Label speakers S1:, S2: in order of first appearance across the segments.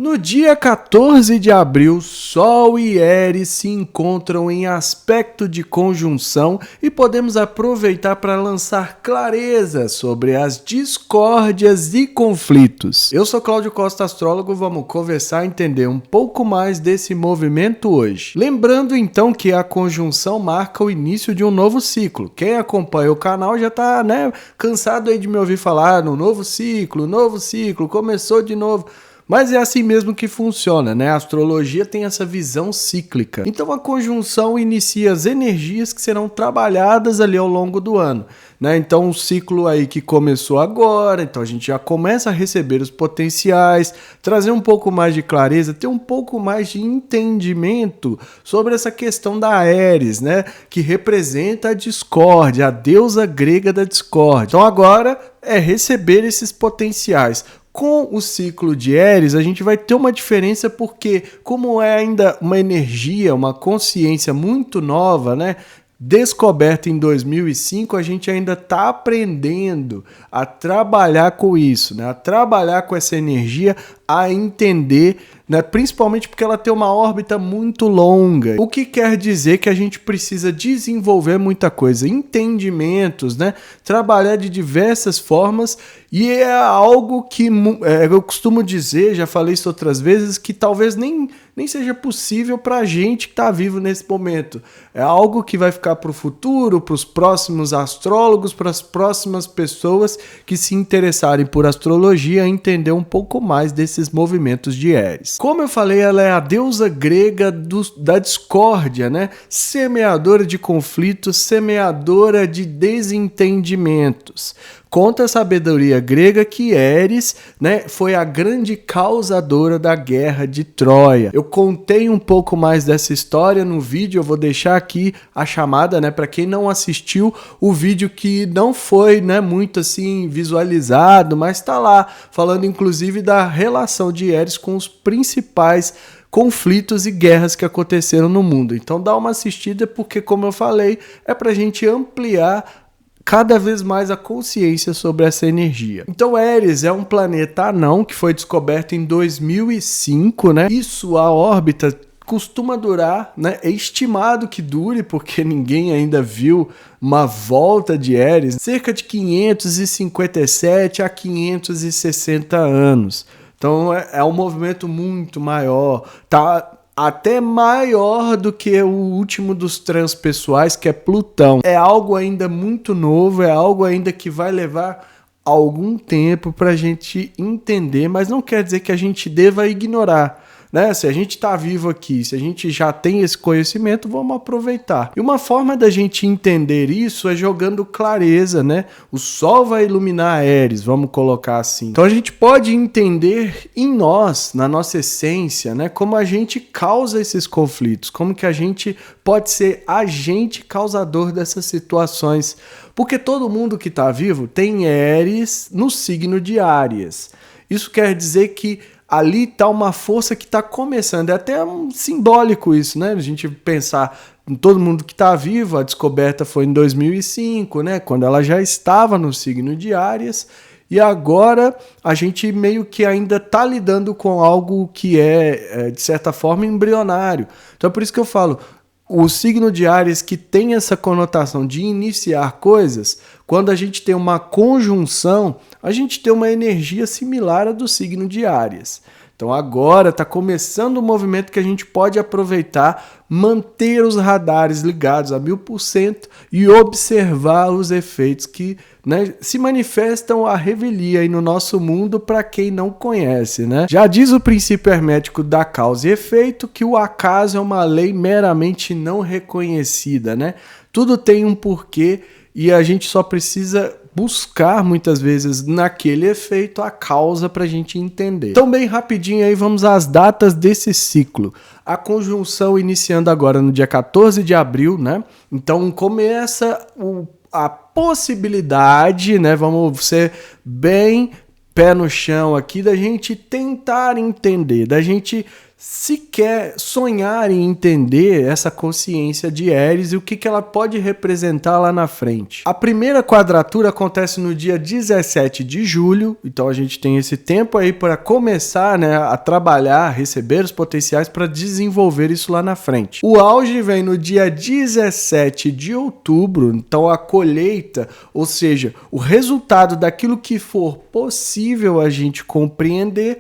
S1: No dia 14 de abril, Sol e Éris se encontram em aspecto de conjunção e podemos aproveitar para lançar clareza sobre as discórdias e conflitos. Eu sou Cláudio Costa, astrólogo, vamos conversar e entender um pouco mais desse movimento hoje. Lembrando então que a conjunção marca o início de um novo ciclo. Quem acompanha o canal já está cansado aí de me ouvir falar no novo ciclo, começou de novo. Mas é assim mesmo que funciona, né? A astrologia tem essa visão cíclica. Então a conjunção inicia as energias que serão trabalhadas ali ao longo do ano, né? Então o ciclo aí que começou agora, então a gente já começa a receber os potenciais, trazer um pouco mais de clareza, ter um pouco mais de entendimento sobre essa questão da Áries, né? Que representa a discórdia, a deusa grega da discórdia. Então agora é receber esses potenciais. Com o ciclo de Áries, a gente vai ter uma diferença porque, como é ainda uma energia, uma consciência muito nova, né? Descoberta em 2005, a gente ainda está aprendendo a trabalhar com isso, né? A trabalhar com essa energia, a entender, né? Principalmente porque ela tem uma órbita muito longa. O que quer dizer que a gente precisa desenvolver muita coisa, entendimentos, né? Trabalhar de diversas formas, e é algo que eu costumo dizer, já falei isso outras vezes, que talvez nem seja possível para a gente que está vivo nesse momento. É algo que vai ficar para o futuro, para os próximos astrólogos, para as próximas pessoas que se interessarem por astrologia, entender um pouco mais desses movimentos de Áries. Como eu falei, ela é a deusa grega da discórdia, né? Semeadora de conflitos, semeadora de desentendimentos. Conta a sabedoria grega que Áries, né, foi a grande causadora da guerra de Troia. Eu contei um pouco mais dessa história no vídeo, eu vou deixar aqui a chamada, né, para quem não assistiu o vídeo que não foi, né, muito assim visualizado, mas está lá, falando inclusive da relação de Áries com os principais conflitos e guerras que aconteceram no mundo. Então dá uma assistida porque, como eu falei, é para a gente ampliar cada vez mais a consciência sobre essa energia. Então Áries é um planeta anão que foi descoberto em 2005, né? E sua órbita costuma durar, né? É estimado que dure, porque ninguém ainda viu uma volta de Áries, cerca de 557 a 560 anos. Então é um movimento muito maior, tá? Até maior do que o último dos transpessoais, que é Plutão. É algo ainda muito novo, é algo ainda que vai levar algum tempo para a gente entender, mas não quer dizer que a gente deva ignorar, né? Se a gente está vivo aqui, se a gente já tem esse conhecimento, vamos aproveitar. E uma forma da gente entender isso é jogando clareza, né? O Sol vai iluminar Áries, vamos colocar assim. Então a gente pode entender em nós, na nossa essência, né? Como a gente causa esses conflitos, como que a gente pode ser agente causador dessas situações. Porque todo mundo que está vivo tem Áries no signo de Áries. Isso quer dizer que ali está uma força que está começando. É até simbólico isso, né? A gente pensar em todo mundo que está vivo. A descoberta foi em 2005, né? Quando ela já estava no signo de Áries. E agora a gente meio que ainda está lidando com algo que de certa forma, embrionário. Então é por isso que eu falo, o signo de Áries que tem essa conotação de iniciar coisas, quando a gente tem uma conjunção, a gente tem uma energia similar à do signo de Áries. Então agora está começando um movimento que a gente pode aproveitar, manter os radares ligados a 1000% e observar os efeitos que, né, se manifestam à revelia aí no nosso mundo para quem não conhece, né? Já diz o princípio hermético da causa e efeito que o acaso é uma lei meramente não reconhecida, né? Tudo tem um porquê e a gente só precisa buscar muitas vezes naquele efeito a causa para a gente entender. Então bem rapidinho aí vamos às datas desse ciclo. A conjunção iniciando agora no dia 14 de abril, né? Então começa a possibilidade, né? Vamos ser bem pé no chão aqui, da gente tentar entender, da gente sequer sonhar em entender essa consciência de Áries e o que ela pode representar lá na frente. A primeira quadratura acontece no dia 17 de julho, então a gente tem esse tempo aí para começar, né, a trabalhar, receber os potenciais para desenvolver isso lá na frente. O auge vem no dia 17 de outubro, então a colheita, ou seja, o resultado daquilo que for possível a gente compreender,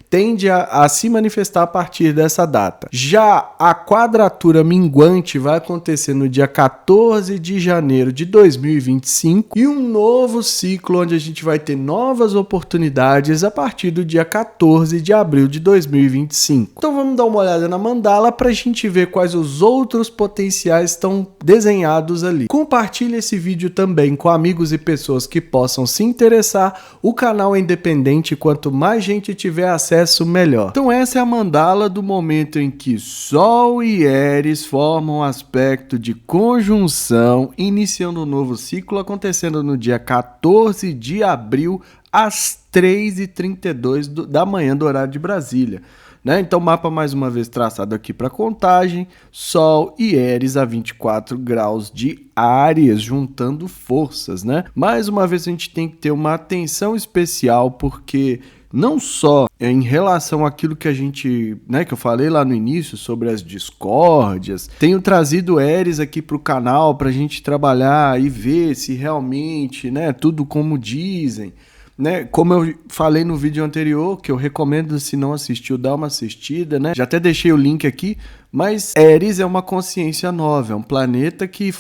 S1: tende a se manifestar a partir dessa data. Já a quadratura minguante vai acontecer no dia 14 de janeiro de 2025 e um novo ciclo onde a gente vai ter novas oportunidades a partir do dia 14 de abril de 2025. Então vamos dar uma olhada na mandala para a gente ver quais os outros potenciais estão desenhados ali. Compartilhe esse vídeo também com amigos e pessoas que possam se interessar. O canal é independente, quanto mais gente tiver acesso, melhor. Então essa é a mandala do momento em que Sol e Áries formam um aspecto de conjunção, iniciando um novo ciclo, acontecendo no dia 14 de abril, às 3h32 da manhã do horário de Brasília. Né? Então, mapa mais uma vez traçado aqui para contagem, Sol e Áries a 24 graus de Áries, juntando forças, né? Mais uma vez a gente tem que ter uma atenção especial, porque não só em relação àquilo que a gente, né, que eu falei lá no início sobre as discórdias, tenho trazido Áries aqui para o canal para a gente trabalhar e ver se realmente, né, tudo como dizem. Né, como eu falei no vídeo anterior, que eu recomendo, se não assistiu, dar uma assistida, né? Já até deixei o link aqui, mas Áries é uma consciência nova, é um planeta que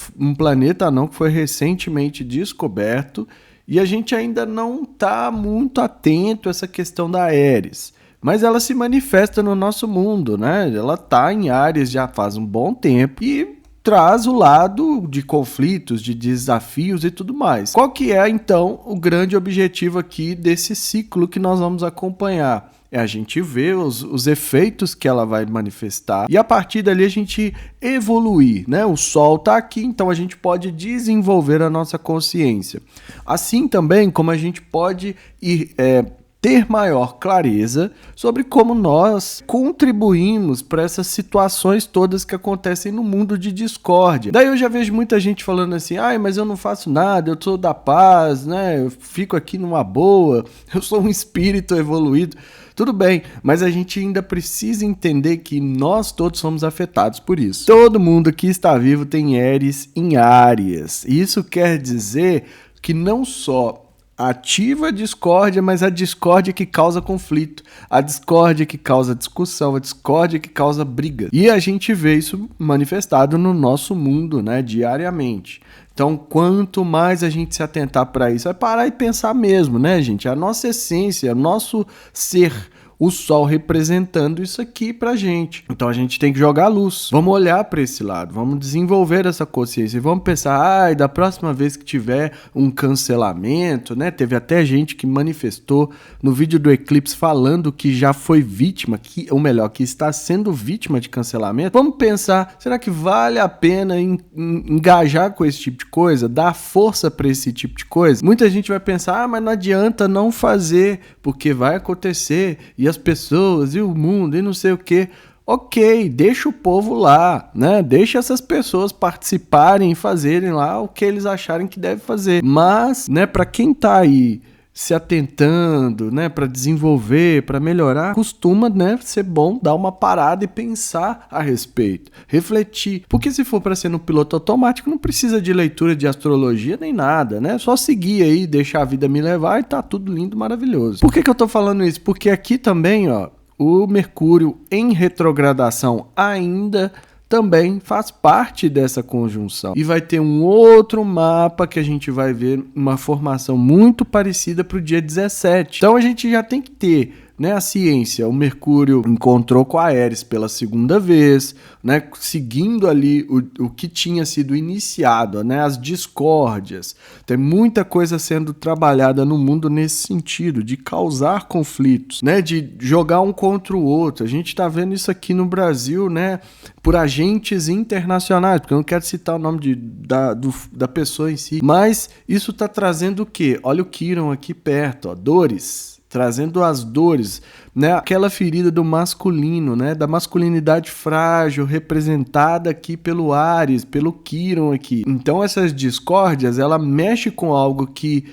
S1: foi recentemente descoberto e a gente ainda não está muito atento a essa questão da Áries. Mas ela se manifesta no nosso mundo, né? Ela está em Áries já faz um bom tempo e traz o lado de conflitos, de desafios e tudo mais. Qual que é, então, o grande objetivo aqui desse ciclo que nós vamos acompanhar? É a gente ver os efeitos que ela vai manifestar e a partir dali a gente evoluir, né? O Sol está aqui, então a gente pode desenvolver a nossa consciência. Assim também como a gente pode ir ter maior clareza sobre como nós contribuímos para essas situações todas que acontecem no mundo de discórdia. Daí eu já vejo muita gente falando assim, mas eu não faço nada, eu sou da paz, né? Eu fico aqui numa boa, eu sou um espírito evoluído. Tudo bem, mas a gente ainda precisa entender que nós todos somos afetados por isso. Todo mundo que está vivo tem Áries em Áries. Isso quer dizer que não só ativa a discórdia, mas a discórdia que causa conflito, a discórdia que causa discussão, a discórdia que causa briga. E a gente vê isso manifestado no nosso mundo, né, diariamente. Então, quanto mais a gente se atentar para isso, vai parar e pensar mesmo, né, gente? A nossa essência, o nosso ser, o Sol representando isso aqui pra gente. Então a gente tem que jogar a luz. Vamos olhar para esse lado, vamos desenvolver essa consciência e vamos pensar, da próxima vez que tiver um cancelamento, né? Teve até gente que manifestou no vídeo do eclipse falando que já foi vítima, que está sendo vítima de cancelamento. Vamos pensar, será que vale a pena engajar com esse tipo de coisa? Dar força para esse tipo de coisa? Muita gente vai pensar, mas não adianta não fazer, porque vai acontecer e as pessoas, e o mundo, e não sei o que. Ok, deixa o povo lá, né? Deixa essas pessoas participarem e fazerem lá o que eles acharem que deve fazer. Mas, né, para quem tá aí se atentando, né, para desenvolver, para melhorar, costuma, né, ser bom dar uma parada e pensar a respeito, refletir. Porque se for para ser no piloto automático, não precisa de leitura de astrologia nem nada, né? Só seguir aí, deixar a vida me levar e tá tudo lindo, maravilhoso. Por que eu tô falando isso? Porque aqui também, ó, o Mercúrio em retrogradação ainda também faz parte dessa conjunção. E vai ter um outro mapa que a gente vai ver uma formação muito parecida para o dia 17. Então a gente já tem que ter, né, a ciência. O Mercúrio encontrou com a Áries pela segunda vez, né, seguindo ali o que tinha sido iniciado, né, as discórdias. Tem muita coisa sendo trabalhada no mundo nesse sentido, de causar conflitos, né, de jogar um contra o outro. A gente está vendo isso aqui no Brasil, né, por agentes internacionais, porque eu não quero citar o nome da pessoa em si, mas isso está trazendo o quê? Olha o Quirón aqui perto, ó, dores. trazendo as dores, né? Aquela ferida do masculino, né? Da masculinidade frágil, representada aqui pelo Áries, pelo Quirón aqui. Então essas discórdias, ela mexe com algo que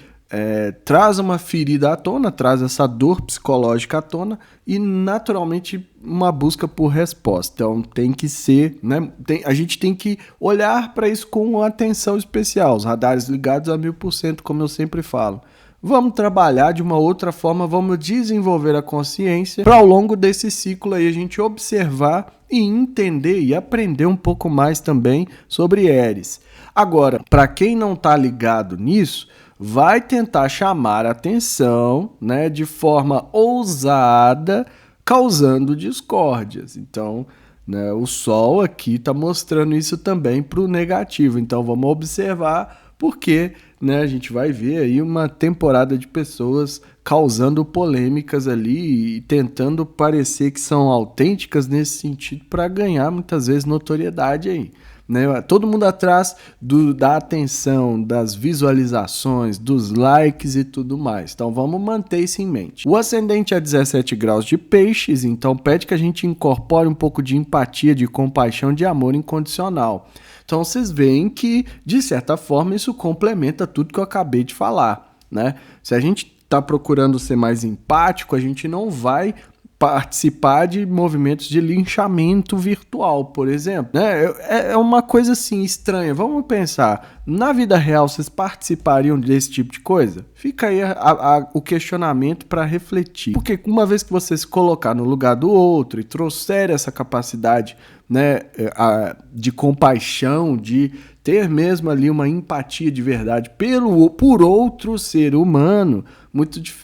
S1: traz uma ferida à tona, traz essa dor psicológica à tona e naturalmente uma busca por resposta. Então tem que ser, né? A gente tem que olhar para isso com atenção especial, os radares ligados a 1000%, como eu sempre falo. Vamos trabalhar de uma outra forma, vamos desenvolver a consciência para ao longo desse ciclo aí a gente observar e entender e aprender um pouco mais também sobre Áries. Agora, para quem não está ligado nisso, vai tentar chamar a atenção, né, de forma ousada, causando discórdias. Então, né, o Sol aqui está mostrando isso também para o negativo. Então, vamos observar porque, né, a gente vai ver aí uma temporada de pessoas causando polêmicas ali e tentando parecer que são autênticas nesse sentido para ganhar muitas vezes notoriedade aí. Né? Todo mundo atrás da atenção, das visualizações, dos likes e tudo mais. Então vamos manter isso em mente. O ascendente é 17 graus de peixes, então pede que a gente incorpore um pouco de empatia, de compaixão, de amor incondicional. Então vocês veem que, de certa forma, isso complementa tudo que eu acabei de falar. Né? Se a gente está procurando ser mais empático, a gente não vai participar de movimentos de linchamento virtual, por exemplo. Né? É uma coisa assim estranha. Vamos pensar, na vida real vocês participariam desse tipo de coisa? Fica aí o questionamento para refletir. Porque uma vez que você se colocar no lugar do outro e trouxer essa capacidade, né, de compaixão, de ter mesmo ali uma empatia de verdade por outro ser humano,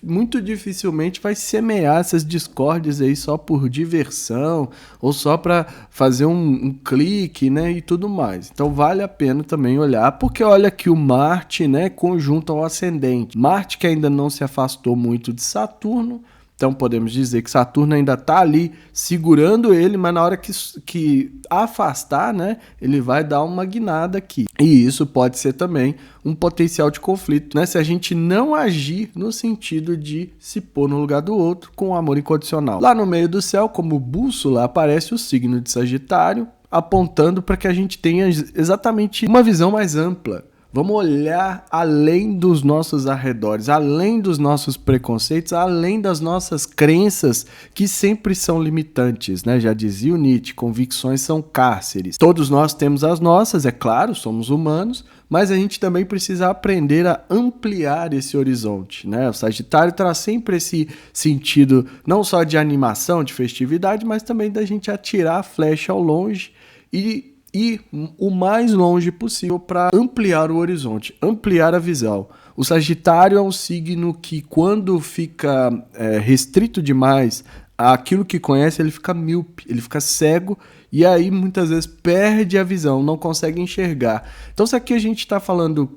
S1: muito dificilmente vai semear essas discórdias aí só por diversão ou só para fazer um clique, né, e tudo mais. Então vale a pena também olhar, porque olha que o Marte, né, conjunto ao ascendente. Marte que ainda não se afastou muito de Saturno, então podemos dizer que Saturno ainda está ali segurando ele, mas na hora que afastar, né, ele vai dar uma guinada aqui. E isso pode ser também um potencial de conflito, né, se a gente não agir no sentido de se pôr no lugar do outro com amor incondicional. Lá no meio do céu, como bússola, aparece o signo de Sagitário, apontando para que a gente tenha exatamente uma visão mais ampla. Vamos olhar além dos nossos arredores, além dos nossos preconceitos, além das nossas crenças que sempre são limitantes, né? Já dizia o Nietzsche, convicções são cárceres. Todos nós temos as nossas, é claro, somos humanos, mas a gente também precisa aprender a ampliar esse horizonte, né? O Sagitário traz sempre esse sentido não só de animação, de festividade, mas também da gente atirar a flecha ao longe e o mais longe possível para ampliar o horizonte, ampliar a visão. O Sagitário é um signo que, quando fica restrito demais àquilo que conhece, ele fica míope, ele fica cego e aí muitas vezes perde a visão, não consegue enxergar. Então, se aqui a gente está falando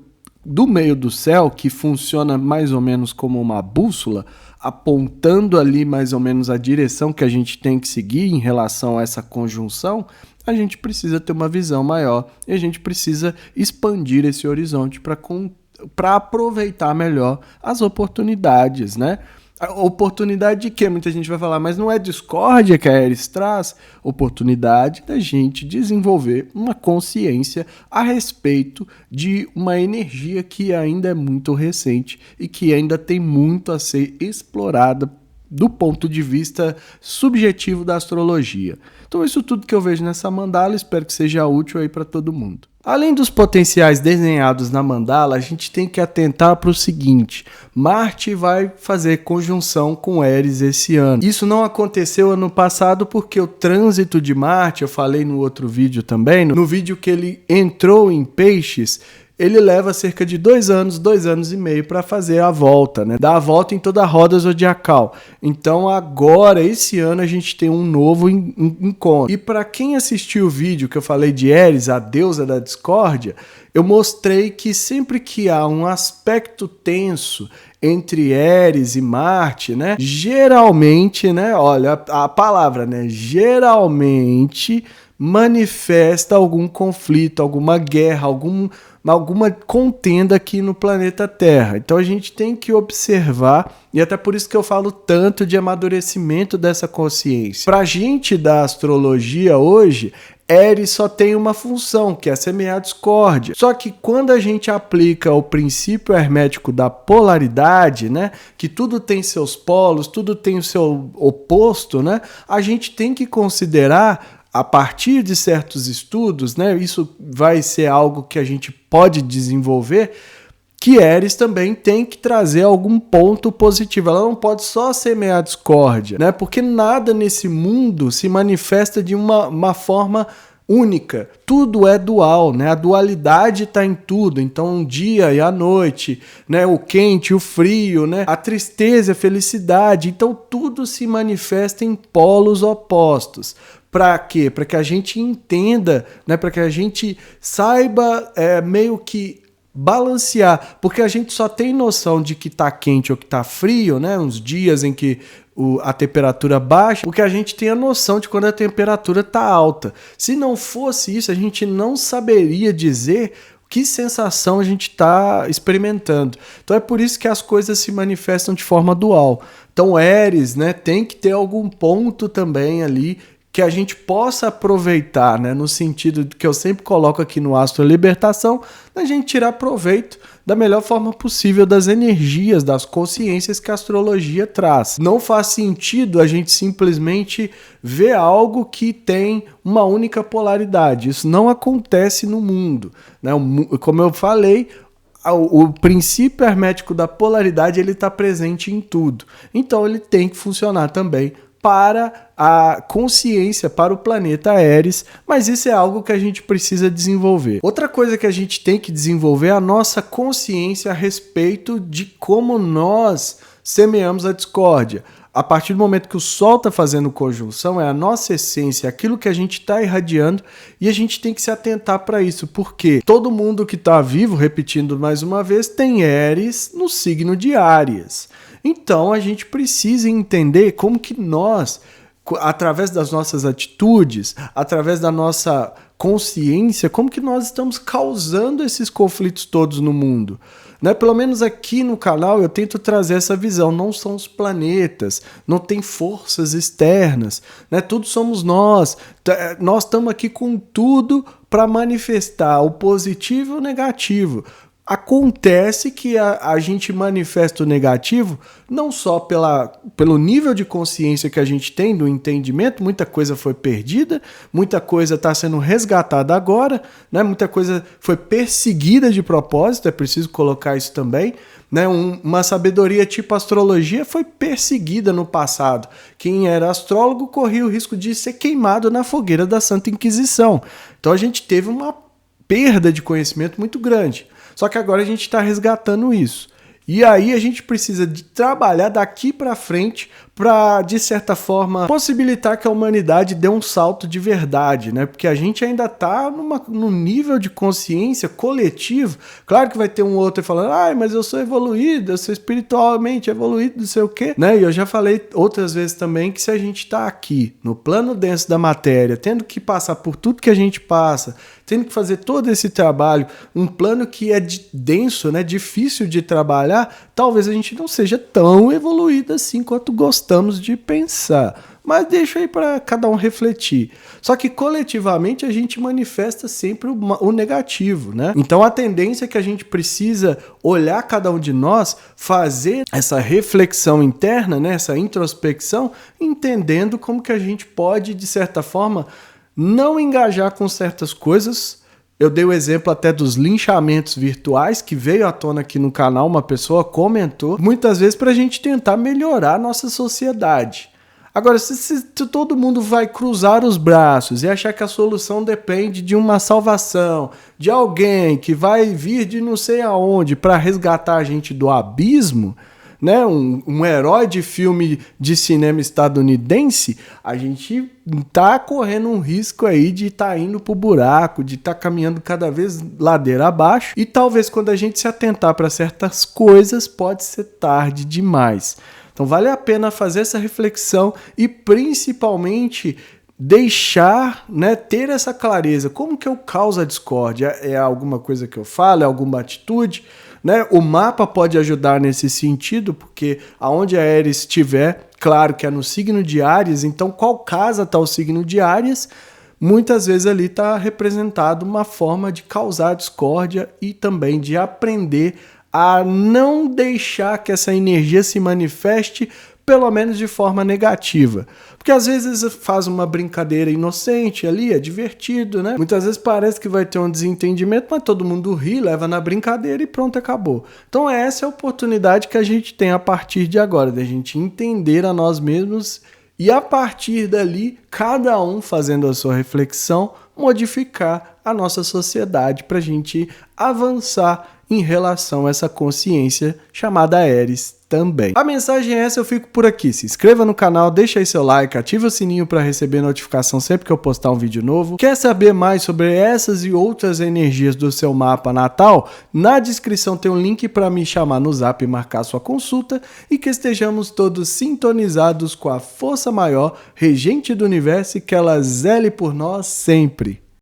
S1: do meio do céu, que funciona mais ou menos como uma bússola, apontando ali mais ou menos a direção que a gente tem que seguir em relação a essa conjunção, a gente precisa ter uma visão maior e a gente precisa expandir esse horizonte para aproveitar melhor as oportunidades, né? A oportunidade de quê? Muita gente vai falar, mas não é discórdia que a Áries traz? Oportunidade da gente desenvolver uma consciência a respeito de uma energia que ainda é muito recente e que ainda tem muito a ser explorada do ponto de vista subjetivo da astrologia. Então isso tudo que eu vejo nessa mandala, espero que seja útil aí para todo mundo. Além dos potenciais desenhados na mandala, a gente tem que atentar para o seguinte: Marte vai fazer conjunção com Áries esse ano. Isso não aconteceu ano passado porque o trânsito de Marte, eu falei no outro vídeo também, no vídeo que ele entrou em Peixes, ele leva cerca de 2 anos e meio para fazer a volta, né? Dar a volta em toda a roda zodiacal. Então agora, esse ano, a gente tem um novo encontro. E para quem assistiu o vídeo que eu falei de Áries, a deusa da discórdia, eu mostrei que sempre que há um aspecto tenso entre Áries e Marte, né? Geralmente, né? Olha a palavra, né? Geralmente manifesta algum conflito, alguma guerra, algum alguma contenda aqui no planeta Terra. Então a gente tem que observar, e até por isso que eu falo tanto de amadurecimento dessa consciência. Para a gente da astrologia hoje, Éries só tem uma função, que é semear discórdia. Só que quando a gente aplica o princípio hermético da polaridade, né, que tudo tem seus polos, tudo tem o seu oposto, né, a gente tem que considerar, a partir de certos estudos, né, isso vai ser algo que a gente pode desenvolver, que Éries também tem que trazer algum ponto positivo. Ela não pode só semear discórdia, né? Porque nada nesse mundo se manifesta de uma forma única. Tudo é dual, né? A dualidade está em tudo. Então, o dia e a noite, né? O quente, o frio, né? A tristeza, a felicidade. Então, tudo se manifesta em polos opostos. Para quê? Para que a gente entenda, né? Para que a gente saiba meio que balancear, porque a gente só tem noção de que tá quente ou que tá frio, né? Uns dias em que a temperatura baixa, porque a gente tem a noção de quando a temperatura tá alta. Se não fosse isso, a gente não saberia dizer que sensação a gente está experimentando. Então é por isso que as coisas se manifestam de forma dual. Então Éries, né, tem que ter algum ponto também ali que a gente possa aproveitar, né, no sentido que eu sempre coloco aqui no Astro Libertação, da gente tirar proveito da melhor forma possível das energias, das consciências que a astrologia traz. Não faz sentido a gente simplesmente ver algo que tem uma única polaridade. Isso não acontece no mundo, né? Como eu falei, o princípio hermético da polaridade ele está presente em tudo. Então ele tem que funcionar também para a consciência, para o planeta Éries, mas isso é algo que a gente precisa desenvolver. Outra coisa que a gente tem que desenvolver é a nossa consciência a respeito de como nós semeamos a discórdia. A partir do momento que o Sol está fazendo conjunção, é a nossa essência, aquilo que a gente está irradiando, e a gente tem que se atentar para isso, porque todo mundo que está vivo, repetindo mais uma vez, tem Éries no signo de Áries. Então a gente precisa entender como que nós, através das nossas atitudes, através da nossa consciência, como que nós estamos causando esses conflitos todos no mundo. Né? Pelo menos aqui no canal eu tento trazer essa visão. Não são os planetas, não tem forças externas, né? Tudo somos nós. Nós estamos aqui com tudo para manifestar o positivo e o negativo. Acontece que a gente manifesta o negativo não só pelo nível de consciência que a gente tem, do entendimento, muita coisa foi perdida, muita coisa está sendo resgatada agora, né? Muita coisa foi perseguida de propósito, é preciso colocar isso também. Né? Uma sabedoria tipo astrologia foi perseguida no passado. Quem era astrólogo corria o risco de ser queimado na fogueira da Santa Inquisição. Então a gente teve uma perda de conhecimento muito grande. Só que agora a gente está resgatando isso. E aí a gente precisa de trabalhar daqui para frente para, de certa forma, possibilitar que a humanidade dê um salto de verdade, né? Porque a gente ainda está num nível de consciência coletivo. Claro que vai ter um outro falando, mas eu sou evoluído, eu sou espiritualmente evoluído, não sei o quê. Né? E eu já falei outras vezes também que se a gente está aqui, no plano denso da matéria, tendo que passar por tudo que a gente passa, tendo que fazer todo esse trabalho, um plano que é denso, né? Difícil de trabalhar, talvez a gente não seja tão evoluído assim quanto gostamos de pensar. Mas deixa aí para cada um refletir. Só que coletivamente a gente manifesta sempre o negativo, né? Então a tendência é que a gente precisa olhar cada um de nós, fazer essa reflexão interna, né? Essa introspecção, entendendo como que a gente pode, de certa forma, não engajar com certas coisas. Eu dei o exemplo até dos linchamentos virtuais, que veio à tona aqui no canal, uma pessoa comentou, muitas vezes para a gente tentar melhorar a nossa sociedade. Agora, se todo mundo vai cruzar os braços e achar que a solução depende de uma salvação, de alguém que vai vir de não sei aonde para resgatar a gente do abismo, né, um herói de filme de cinema estadunidense, a gente tá correndo um risco aí de estar indo pro buraco, de estar caminhando cada vez ladeira abaixo, e talvez quando a gente se atentar para certas coisas pode ser tarde demais. Então vale a pena fazer essa reflexão e principalmente deixar, né, ter essa clareza. Como que eu causo a discórdia? É alguma coisa que eu falo? É alguma atitude? Né? O mapa pode ajudar nesse sentido, porque aonde a Ares estiver, claro que é no signo de Áries, então qual casa está o signo de Áries? Muitas vezes ali está representado uma forma de causar discórdia e também de aprender a não deixar que essa energia se manifeste, pelo menos de forma negativa. Porque às vezes faz uma brincadeira inocente ali, é divertido, né? Muitas vezes parece que vai ter um desentendimento, mas todo mundo ri, leva na brincadeira e pronto, acabou. Então essa é a oportunidade que a gente tem a partir de agora, da gente entender a nós mesmos e a partir dali, cada um fazendo a sua reflexão, modificar a nossa sociedade para a gente avançar em relação a essa consciência chamada Ares também. A mensagem é essa, eu fico por aqui. Se inscreva no canal, deixa aí seu like, ativa o sininho para receber notificação sempre que eu postar um vídeo novo. Quer saber mais sobre essas e outras energias do seu mapa natal? Na descrição tem um link para me chamar no Zap e marcar sua consulta e que estejamos todos sintonizados com a força maior, regente do universo e que ela zele por nós sempre.